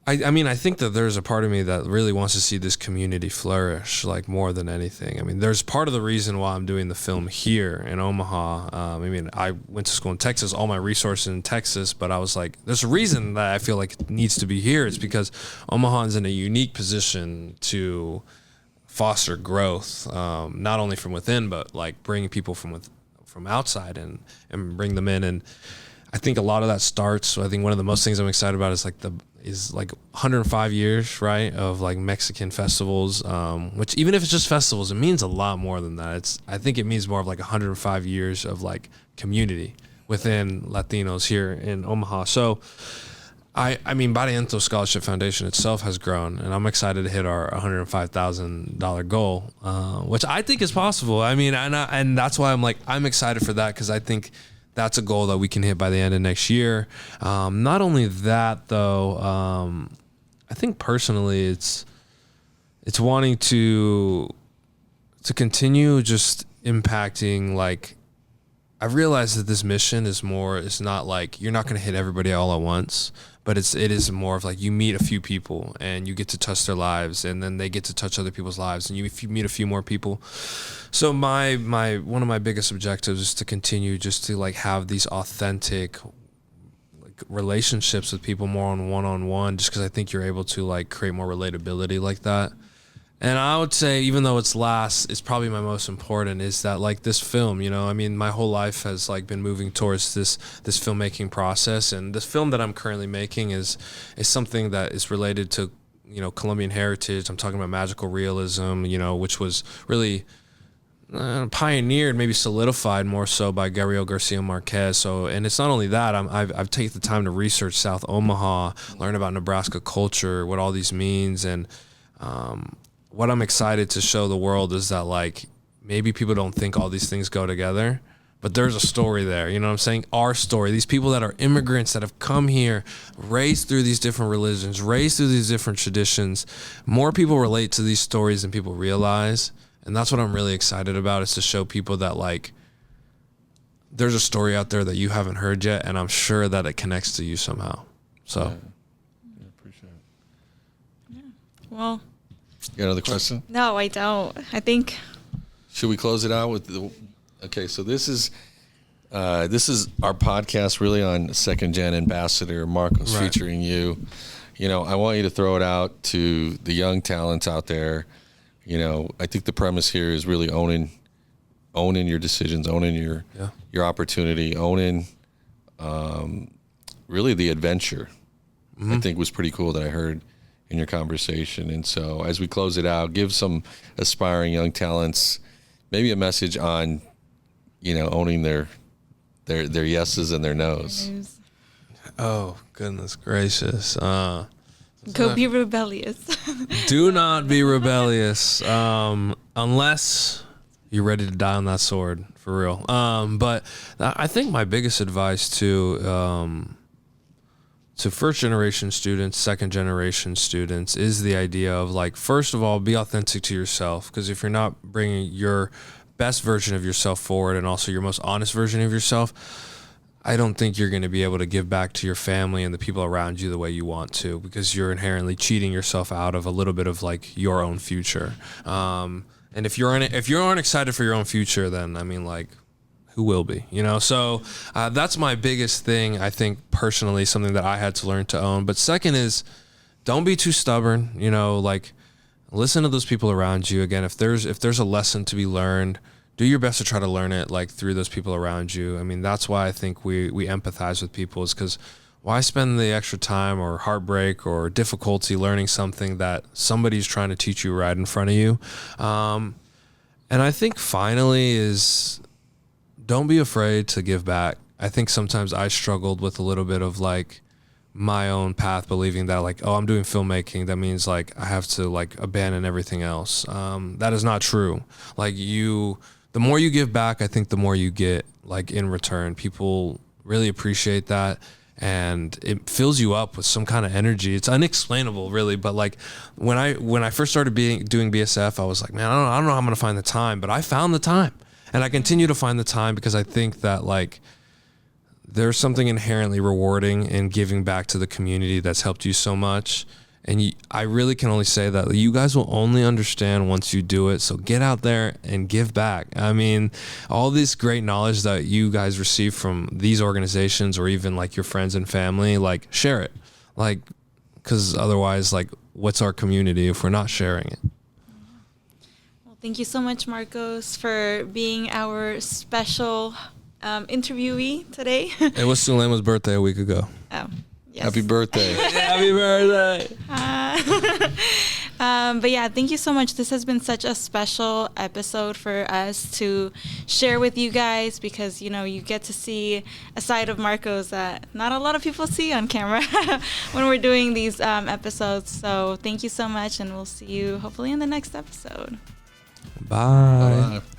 I mean, I think that there's a part of me that really wants to see this community flourish, like more than anything. I mean, there's part of the reason why I'm doing the film here in Omaha. I mean, I went to school in Texas, all my resources in Texas, but I was like, there's a reason that I feel like it needs to be here. It's because Omaha is in a unique position to foster growth, not only from within, but like bringing people from outside and bring them in. And I think a lot of that starts. So I think one of the most things I'm excited about is like 105 years, right, of like Mexican festivals, which even if it's just festivals, it means a lot more than that. I think it means more of like 105 years of like community within Latinos here in Omaha. So I mean, Barrientos Scholarship Foundation itself has grown, and I'm excited to hit our $105,000 goal, which I think is possible. I mean, and that's why I'm excited for that, because I think that's a goal that we can hit by the end of next year. Not only that, though, I think personally it's wanting to continue just impacting. Like, I've realized that this mission is not like you're not going to hit everybody all at once, but it is more of like you meet a few people and you get to touch their lives, and then they get to touch other people's lives, and you meet a few more people. So my one of my biggest objectives is to continue just to like have these authentic like relationships with people more on one-on-one, just because I think you're able to like create more relatability like that. And I would say, even though it's probably my most important, is that like this film, I mean, my whole life has like been moving towards this filmmaking process, and this film that I'm currently making is something that is related to, Colombian heritage. I'm talking about magical realism, which was really pioneered, maybe solidified more so by Gabriel Garcia Marquez. So, and it's not only that, I've taken the time to research South Omaha, learn about Nebraska culture, what all these means, and what I'm excited to show the world is that like maybe people don't think all these things go together, but there's a story there. You know what I'm saying? Our story. These people that are immigrants that have come here, raised through these different religions, raised through these different traditions. More people relate to these stories than people realize. And that's what I'm really excited about, is to show people that like there's a story out there that you haven't heard yet, and I'm sure that it connects to you somehow. So yeah, appreciate it. Yeah. Well, you got another question? No, I don't. I think. Should we close it out with okay, so this is our podcast really on Second Gen Ambassador Marcos, right, featuring you. I want you to throw it out to the young talents out there. I think the premise here is really owning your decisions, owning your opportunity, owning really the adventure. Mm-hmm. I think was pretty cool that I heard in your conversation. And so as we close it out, give some aspiring young talents maybe a message on, owning their yeses and their nos. Oh, goodness gracious. Go be rebellious. Do not be rebellious, unless you're ready to die on that sword, for real. But I think my biggest advice to first generation students, second generation students, is the idea of, like, first of all, be authentic to yourself. Because if you're not bringing your best version of yourself forward and also your most honest version of yourself, I don't think you're going to be able to give back to your family and the people around you the way you want to, because you're inherently cheating yourself out of a little bit of, like, your own future. And if you aren't excited for your own future, then I mean, like, who will be? You know. So that's my biggest thing. I think personally, something that I had to learn to own. But second is, don't be too stubborn. You know, like, listen to those people around you. Again, if there's a lesson to be learned, do your best to try to learn it, like, through those people around you. I mean, that's why I think we empathize with people, is because why spend the extra time or heartbreak or difficulty learning something that somebody's trying to teach you right in front of you? And I think finally is, don't be afraid to give back. I think sometimes I struggled with a little bit of, like, my own path, believing that, like, oh, I'm doing filmmaking, that means, like, I have to, like, abandon everything else. That is not true. Like, the more you give back, I think the more you get, like, in return. People really appreciate that, and it fills you up with some kind of energy. It's unexplainable, really, but, like, when I first started doing BSF, I was like, man, I don't know how I'm gonna find the time, but I found the time, and I continue to find the time, because I think that, like, there's something inherently rewarding in giving back to the community that's helped you so much. And I really can only say that you guys will only understand once you do it. So get out there and give back. I mean, all this great knowledge that you guys receive from these organizations, or even, like, your friends and family, like, share it. Like, because otherwise, like, what's our community if we're not sharing it? Well, thank you so much, Marcos, for being our special interviewee today. It was Sulema's birthday a week ago. Oh. Yes. Happy birthday. Happy birthday. But yeah, thank you so much. This has been such a special episode for us to share with you guys, because, you know, you get to see a side of Marcos that not a lot of people see on camera when we're doing these episodes. So thank you so much, and we'll see you hopefully in the next episode. Bye. Bye.